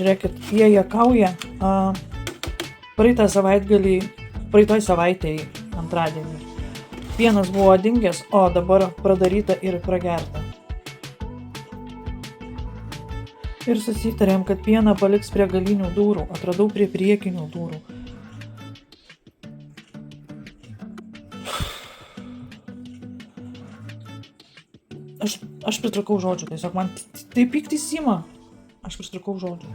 Žiūrėkit, jie juokauja. Praeitoj savaitėje antradienį. Pienas buvo dingęs, o dabar pradaryta ir pragerta. Ir susitarėm, kad pieną paliks prie galinių durų. Atradau prie priekinių durų. Aš pritrūkau žodžių, tiesiog man tai pyktis ima. Aš pritrūkau žodžių.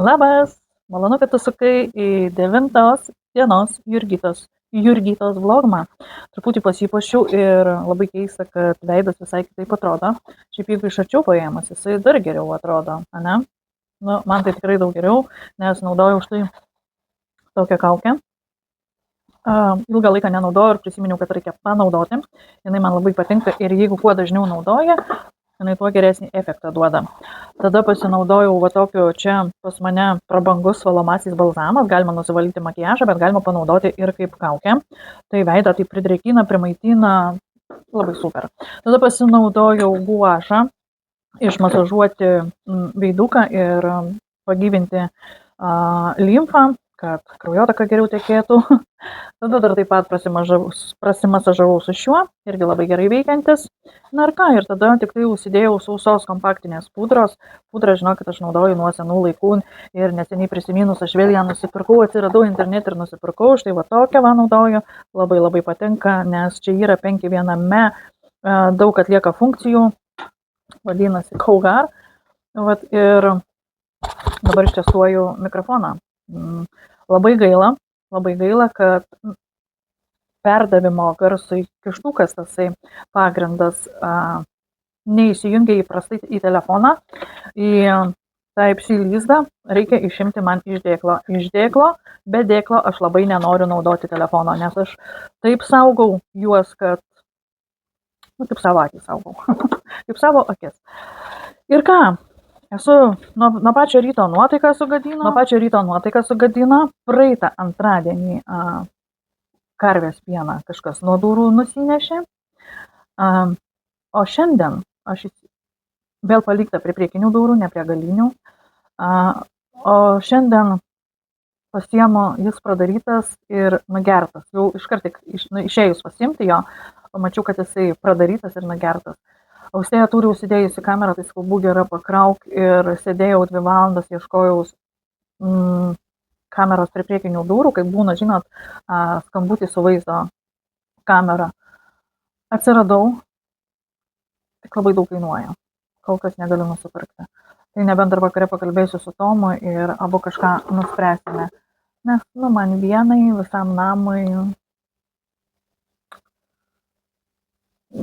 Labas, malonu, kad tu sukai į 9 dienos Jurgitos vlogmą. Truputį pasipuošiau ir labai keista, kad veidas visai kitaip atrodo. Šiaip jeigu iš arčiau paėmus, jisai dar geriau atrodo, ane? Nu, man tai tikrai daug geriau, nes naudojau štai tokią kaukę. Ilgą laiką nenaudojau ir prisiminiau, kad reikia panaudoti. Jinai man labai patinka ir jeigu kuo dažniau naudoja, jinai tuo geresnį efektą duoda. Tada pasinaudojau va tokiu čia pas mane prabangus valomasis balzamas, galima nusivalyti makiažą, bet galima panaudoti ir kaip kaukę. Tai veidą tai pridrėkina, primaitina, labai super. Tada pasinaudojau guašą, išmasažuoti veiduką ir pagyvinti limfą, kad kraujotaka geriau tekėtų. Tada dar taip pat prasimasažavau su šiuo, irgi labai gerai veikiantis. Na ir ką, ir tada tik tai užsidėjau sausos kompaktinės pudros. Pudrą, žinokit, aš naudoju nuo senų laikų ir neseniai prisiminus, aš vėl ją nusipirkau, atsiradau internete ir nusipirkau, štai va tokią va naudoju, labai patinka, nes čia yra 5-viename, daug atlieka funkcijų, vadinasi Cougar. Vat, ir dabar aš testuoju mikrofoną. Labai gaila, kad perdavimo garsui kištukas tasai pagrindas neįsijungia įprastai į telefoną, į Type-C lizdą, reikia išimti man iš dėklo, be dėklo aš labai nenoriu naudoti telefono, nes aš taip saugau juos, kad, kaip savo akis saugau, kaip savo akis. Ir ką? Esu nuo pačio ryto nuotaiką sugadino, praeitą antradienį karvės pieną kažkas nuo durų nusinešė, o šiandien aš vėl palikta prie priekinių durų, ne prie galinių, o šiandien pasiemu jis pradarytas ir nugertas, jau iškart išėjus pasiimti jo, pamačiau, kad jisai pradarytas ir nugertas. Austėja turi užsidėjusi kamerą, tai skalbu gera pakrauk ir sėdėjau 2 valandas, ieškojau kameros prie priekinių durų, kaip būna, žinot, skambutį su vaizdo kamera. Atsiradau, tik labai daug kainuoja, kol kas negaliu nusipirkti. Tai nebent dar vakare pakalbėsiu su Tomu ir abu kažką nuspręsime, nes, man vienai, visam namui.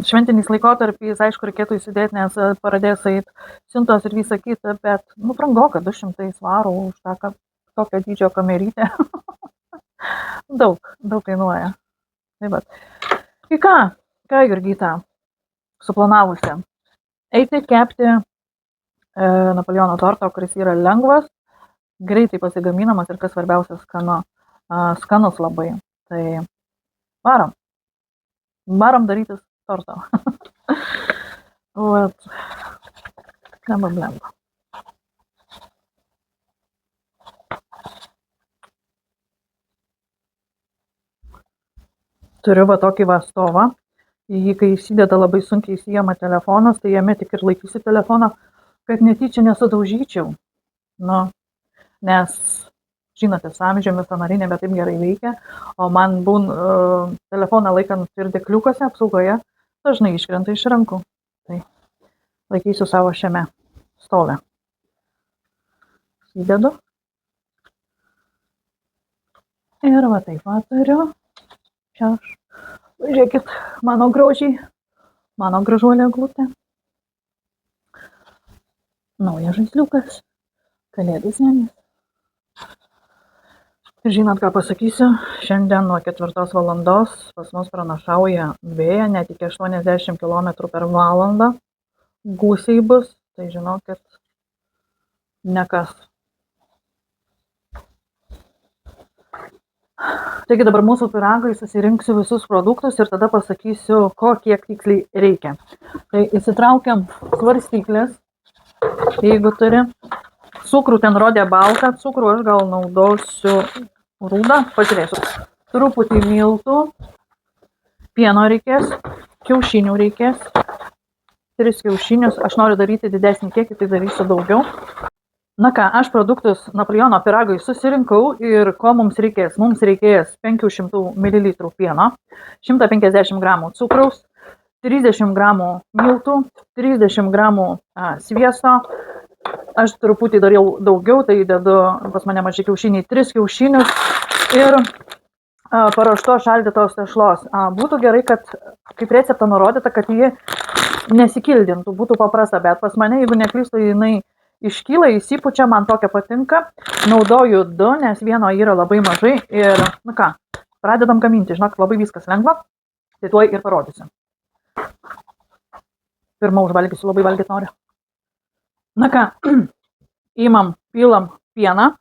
Šventinis laikotarpis, aišku, reikėtų įsidėti, nes pradės eit siuntos ir visą kitą, bet, brangoka 200 svarų už tą tokio dydžio kamerytę. daug kainuoja. Taip pat. Ir ką Jurgita suplanavusi? Eiti kepti Napoleono torto, kuris yra lengvas, greitai pasigaminamas ir kas svarbiausia skanus labai. Tai varom darytis torto. Vat. Blemba. Turiu va tokį va stovą. Jį, kai įsideda labai sunkiai įsijama telefonas, tai jame tik ir laikysiu telefoną, kad netyčia nesudaužyčiau. Nes, žinote, su amžiumi sąnariai nebe taip gerai veikia, o man telefoną laikant ir dėkliukose apsaugoje dažnai iškrenta iš rankų. Tai Laikysiu savo šiame stove. Įdedu. Ir va taip va turiu. Čia aš. Žiūrėkit, mano grožiai. Mano gražuolė eglutė. Naujas žaisliukas. Kalėdų senis. Ir žinot, ką pasakysiu? Šiandien nuo 4 valandos pas mus pranašauja vėja net iki 80 km per valandą. Gūsiai bus, tai žinokit, nekas. Taigi dabar mūsų pyragai susirinksiu visus produktus ir tada pasakysiu, ko kiek tiksliai reikia. Tai įsitraukiam svarstyklės, jeigu turi. Cukrų ten rodė baltą cukrų, aš gal naudosiu rūdą, pažiūrėsiu. Truputį miltų, pieno reikės, kiaušinių reikės. 3 kiaušinius, aš noriu daryti didesnį kiekį, tai darysiu daugiau. Na ką, aš produktus Napoleono pyragui susirinkau ir ko mums reikės? Mums reikės 500 ml pieno, 150 g cukraus, 30 g miltų, 30 g sviesto. Aš truputį dariau daugiau, tai dedu pas mane maži kiaušiniai 3 kiaušinius ir paruoštos šaldytos tešlos. Būtų gerai, kad kaip receptą nurodyta, kad ji nesikildintų, būtų paprasta, bet pas mane, jeigu neklystu, jinai iškyla, įsipučia, man tokia patinka. Naudoju 2, nes vieno yra labai mažai ir, nu ką, pradedam gaminti, žinok, labai viskas lengva, tai tuoj ir parodysiu. Pirma užvalgysiu, labai valgyti noriu. Na ką, įmam, pilam pieną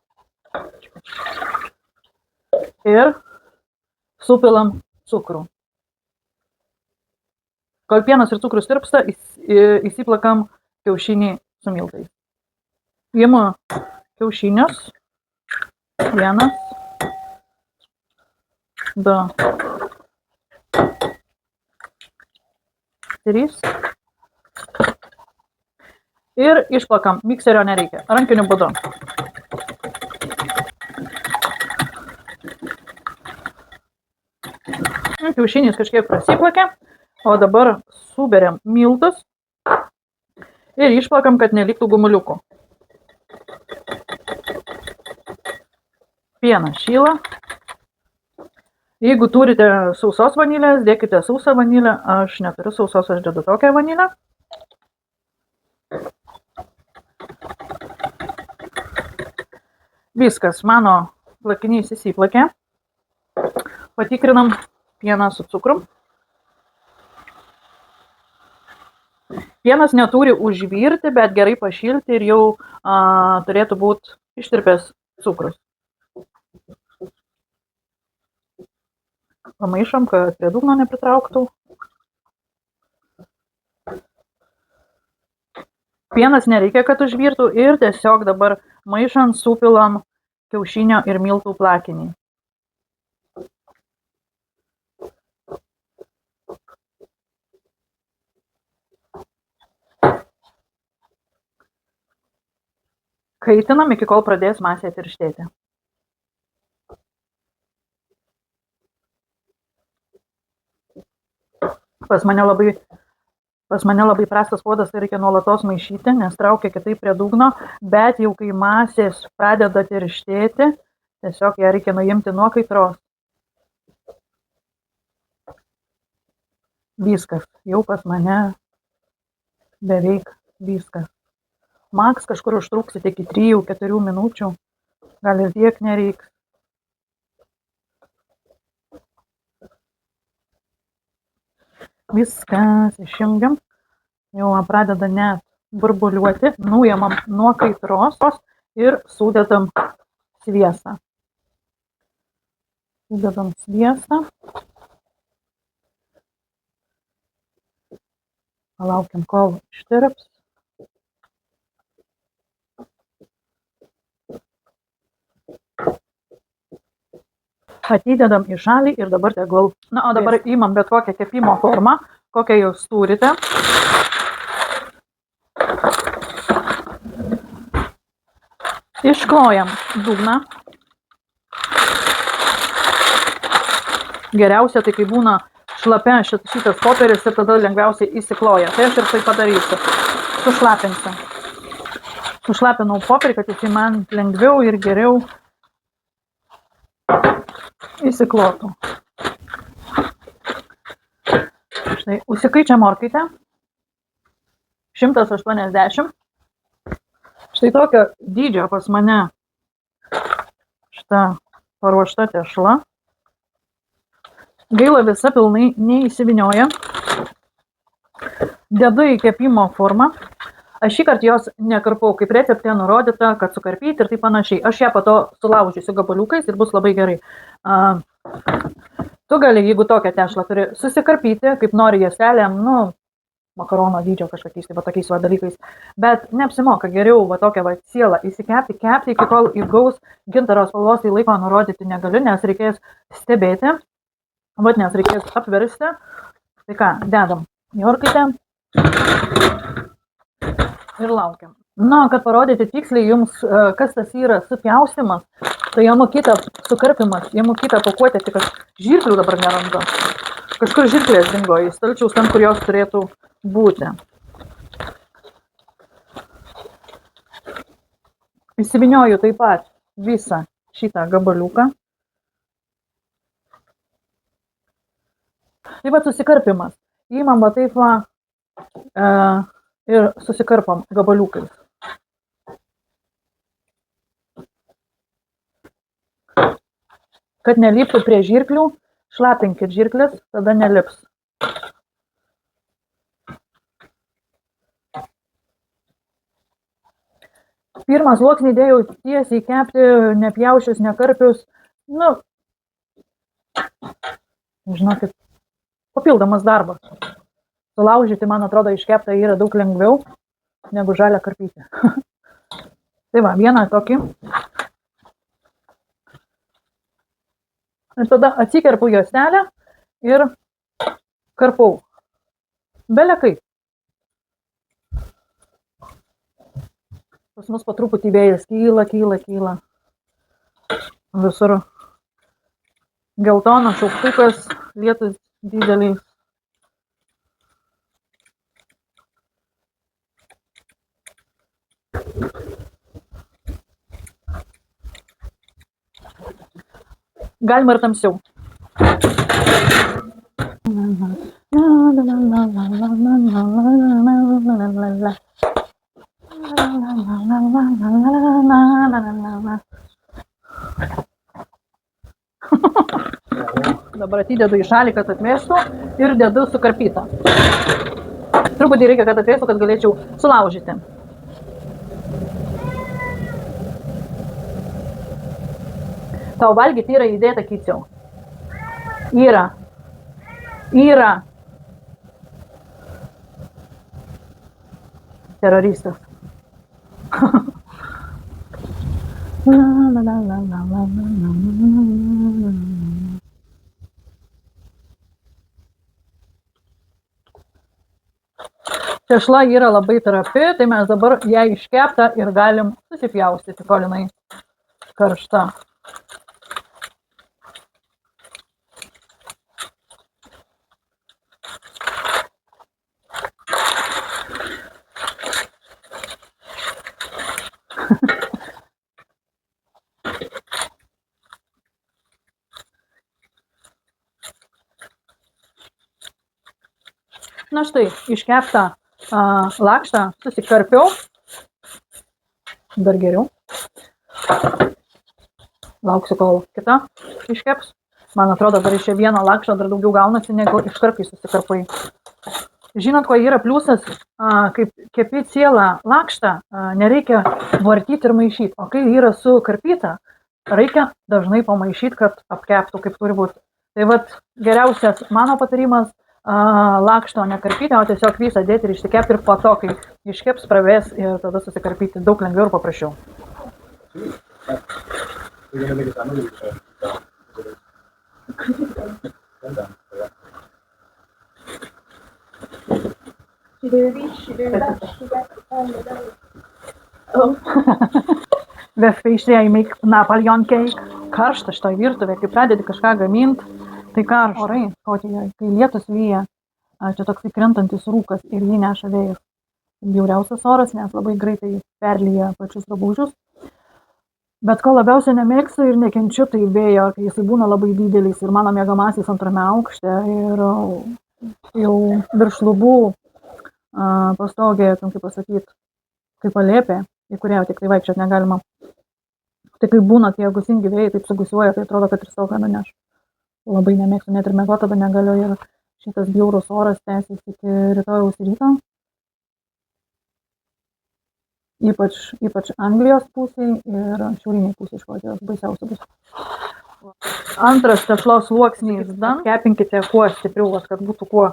ir supilam cukrų. Kol pienas ir cukrus tirpsta, įsiplakam kiaušinį su miltais. Imu kiaušinius. 1, 2, 3. Ir išplakam. Mikserio nereikia. Rankiniu būdu. Kiaušinis kažkiek prasiplakė. O dabar suberiam miltus ir išplakam, kad neliktų gumuliukų. Pienas šyla. Jeigu turite sausos vanilės, dėkite sausą vanilę. Aš neturiu sausos, aš dedu tokią vanilę. Viskas, mano plakinys įsiplakė. Patikrinam pieną su cukrum. Pienas neturi užvirti, bet gerai pašilti ir jau turėtų būti ištirpęs cukrus. Pamaišom, kad prie dugno nepritrauktų. Pienas nereikia, kad užvirtų ir tiesiog dabar maišant supilam kiaušinio ir miltų plakinį. Kaitinam, iki kol pradės masė tirštėti. Pas mane labai prastas puodas, tai reikia nuolatos maišyti, nes traukia kitaip prie dugno, bet jau kai masės pradeda tirštėti, tiesiog ją reikia nuimti nuo kaitros. Viskas, jau pas mane beveik viskas. Maks kažkur užtruksit iki 3-4 minučių, gal ir tiek nereiks. Viskas išjungiam, jau pradeda net burbuliuoti, nuimam nuo kaitros ir sudedam sviestą. Sudedam sviestą. Palaukiam, kol ištirps. Atidedam į šalį ir dabar tegul. Na, o dabar įmam bet kokią kepimo formą, kokią jūs turite. Išklojam dugną. Geriausia tai kai būna šlapia šitas popierius ir tada lengviausiai įsikloja. Tai aš ir tai padarysiu. sušlapinsiu. Sušlapinau popierį, kad jis man lengviau ir geriau įsiklotų. Štai, užsikaičia morkaitę. 180. Štai tokio dydžio pas mane šita paruošta tešla. Gaila, visa pilnai neįsivinioja. Dedu į kepimo formą. Aš šį kartą jos nekarpau, kaip recepte nurodyta, kad sukarpyti ir taip panašiai. Aš ją po to sulaužysiu gabaliukais ir bus labai gerai. Tu gali, jeigu tokią tešlą turi, susikarpyti, kaip nori juostelėm, makarono dydžio kažkokiais, va tokiais va dalykais. Bet neapsimoka geriau va tokią va sielą įsikepti, iki kol įgaus gintaro spalvos, tai laiko nurodyti negaliu, nes reikės stebėti, nes reikės apversti. Tai ką, dedam į orkaitę ir laukiam. Kad parodyti tiksliai jums, kas tas yra supjaustymas, tai jam kita sukarpimas, jam kita pakuotė, tik aš žirklių dabar nerandu. Kažkur žirklės dingo į stalčiaus ten, kur jos turėtų būti. Įsivinioju taip pat visą šitą gabaliuką. Tai va susikarpimas. Įmam va taip va ir susikarpam gabaliukais. Kad neliptų prie žirklių, šlapinkit žirklės, tada nelips. Pirmą sluoksnį dėjau tiesiai kepti, nepjaušius, nekarpius. Žinokit, papildomas darbas. Sulaužyti, man atrodo, iškeptą yra daug lengviau negu žalią karpyti. Tai va, vieną tokį. Ir tada atsikerpu juostelę ir karpau. Belekai. Pas mus po truputį vėjas kyla. Visur geltonas šauktukas, lietus dideliais. Galima ir tamsiau. Dabar atidedu į šalį, kad atvėstų ir dedu sukarpytą. Truputį reikia, kad atvėstų, kad galėčiau sulaužyti. Tau valgyti yra įdėta kiciau. Yra. Teroristas. Tešla yra labai trapi, tai mes dabar ją iškeptą ir galim susipjaustyti, kol jinai karšta. Na štai, iškeptą lakštą susikarpiau. Dar geriau. Lauksiu, kol kita iškeps. Man atrodo, dar iš vieno lakšto dar daugiau gaunasi, negu iškart, kai susikarpai. Žinot, ko yra pliusas, kaip kepit sielą lakštą, nereikia vartyti ir maišyti. O kai yra sukarpyta, reikia dažnai pamaišyti, kad apkeptų kaip turi būti. Tai vat geriausias mano patarimas lakšto nekarpyti, o tiesiog visą dėti ir išsikepti ir po to, kai iškeps, pravės ir tada susikarpyti daug lengviau ir paprasčiau. Vefeišrė į make Napoleon cake. Karšta šitoj virtuvė, kai pradedi kažką gaminti, tai karšta. Orai, kai lietus vyja, čia toksai krentantis rūkas ir jį neša vėjas. bjauriausias oras, nes labai greitai perlyja pačius drabužius. Bet ko labiausiai nemėgstu ir nekenčiu, tai vėjo, kai jisai būna labai didelis ir mano miegamasis antrame aukšte ir jau virš lubų pastogė, kaip pasakyti, kaip palėpė, į kurią tik tai vaikščiot negalima. Tai kai būna tie gūsingi vėjai, taip sugusiuoja, tai atrodo, kad ir stogą nuneš. Labai nemėgstu, net ir miegoti tada negaliu ir šitas bjaurus oras tęsis iki rytojaus ryto. Ypač Anglijos pusėje ir šiauriniai pusėje Škotijos baisiausia bus. Antras tešlos sluoksnis, kepinkite kuo stipriau, kad būtų kuo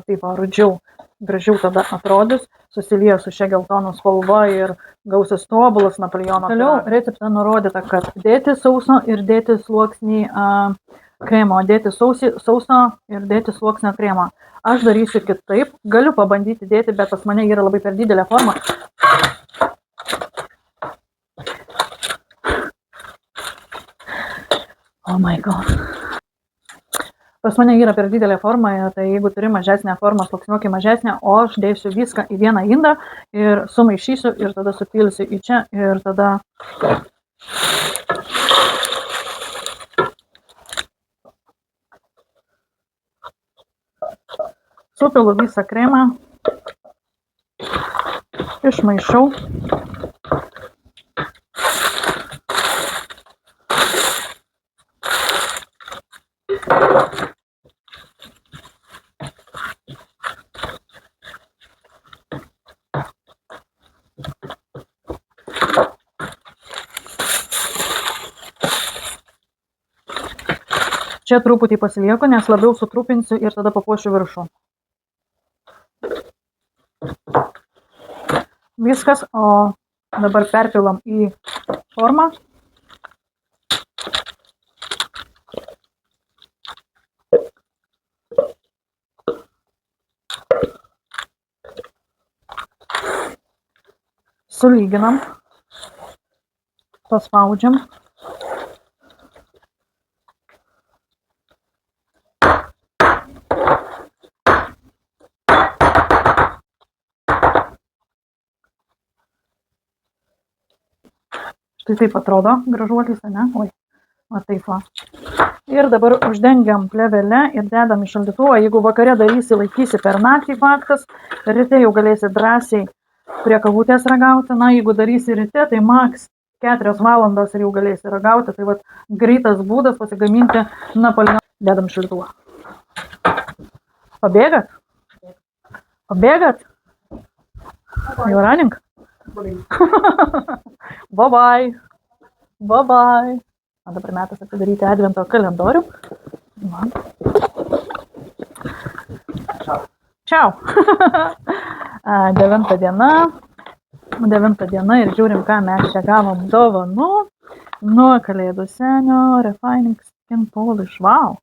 taip rudžiau, gražiau tada atrodys, susilieja su šia geltono spalva ir gausis tobulas Napoleono. Toliau recepte nurodyta, kad dėti sauso ir dėti sluoksnį kremo, dėti sauso ir dėti sluoksnio kremą. Aš darysiu kitaip, galiu pabandyti dėti, bet pas mane yra labai per didelė forma. Oh my god. Pas mane yra per didelė forma, tai jeigu turi mažesnę formą, sluoksniuokį mažesnę, o aš dėsiu viską į vieną indą ir sumaišysiu ir tada supilsiu į čia ir tada supilu visą kremą, išmaišau. Čia truputį pasilieku, nes labiau sutrupinsiu ir tada papuošiu viršų. Viskas, o dabar perpilam į formą. Sulyginam, paspaudžiam. Štai taip atrodo gražuolis, ne? Oi, va taip va. Ir dabar uždengiam plėvelę ir dedam į šaldytuvą. Jeigu vakare darysi, laikysi per naktį faktas, ryte jau galėsi drąsiai prie kavutės ragauti. Na, jeigu darysi ryte, tai maks 4 valandas ir jau galėsi ragauti. Tai va greitas būdas pasigaminti Napoleoną. Dedam į šaldytuvą. Pabėgat? Pabėgat? Jau running? Bye bye. Bye bye. O dabar metas atidaryti advento kalendorių. Va. Čiau. 9 diena. 9 diena ir žiūrim, ką mes čia gavom dovanų. Nuo Kalėdų senio Refining Skin Polish. Wow.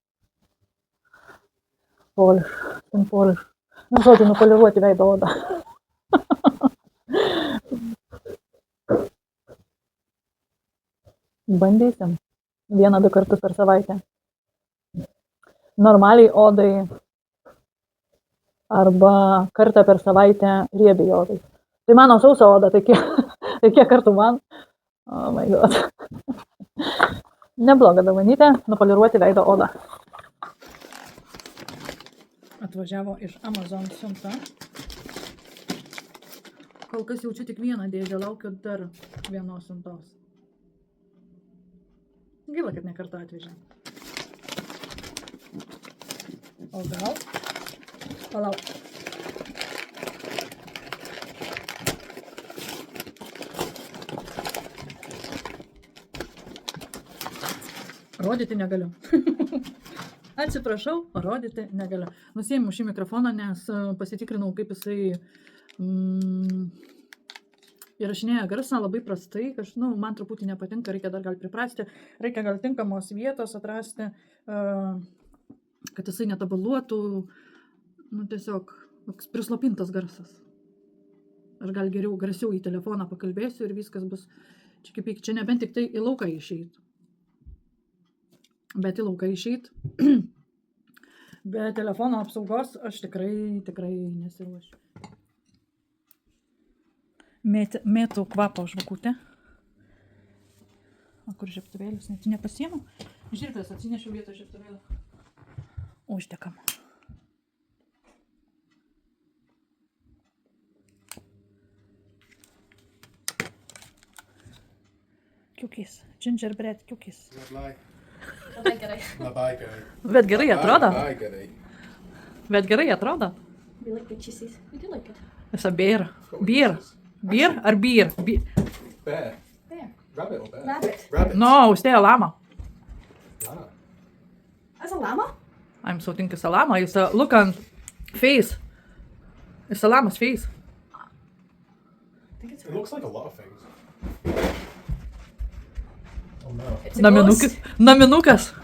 Polish. Skin Polish. Nu, žodžiu, nupoliruoti veido odą. Bandysim 1-2 kartus per savaitę. Normaliai odai arba kartą per savaitę riebiai odai. Tai mano sausa oda, tai kiek kartų man? Oh my god. Nebloga dovanytė, nupoliruoti veido odą. Atvažiavo iš Amazon siunta. Kol kas jaučiu tik vieną dėžę, laukiu dar vienos siuntos. Gaila, kad ne kartą atvežė. O gal? Palauk. Rodyti negaliu. Atsiprašau, rodyti negaliu. Nusiėmiau šį mikrofoną, nes pasitikrinau, kaip jisai įrašinėja garsą labai prastai, man truputį nepatinka, reikia dar gal priprasti, reikia gal tinkamos vietos atrasti, kad jisai netabaluotų, tiesiog prislopintas garsas. Aš gal geriau garsiau į telefoną pakalbėsiu ir viskas bus čia nebent tik tai į lauką išeit. Bet į lauką išeit. Be telefono apsaugos aš tikrai nesiruošiu. Mėtų kvapą žvakutę. O kur žiebtuvėlis? Net nepasiėmiau. Žirklės atsinešiau vietą žiebtuvėlio. Uždekam. Kiukis. Gingerbread kiukis. Labai gerai. Labai gerai. Bet gerai atrodo. Labai gerai. Bet gerai atrodo. We like the cheesies. We do like it. It's a beer. Beer. Beer or beer? Bear. There. Rabbit or bear? Rabbit. Rabbit. No, stay a llama. Ah. As a llama? I'm so think it's a llama. It's a look on face. It's a llama's face. I think it's It looks like a lot of things. Oh no. It's a ghost. Naminukas.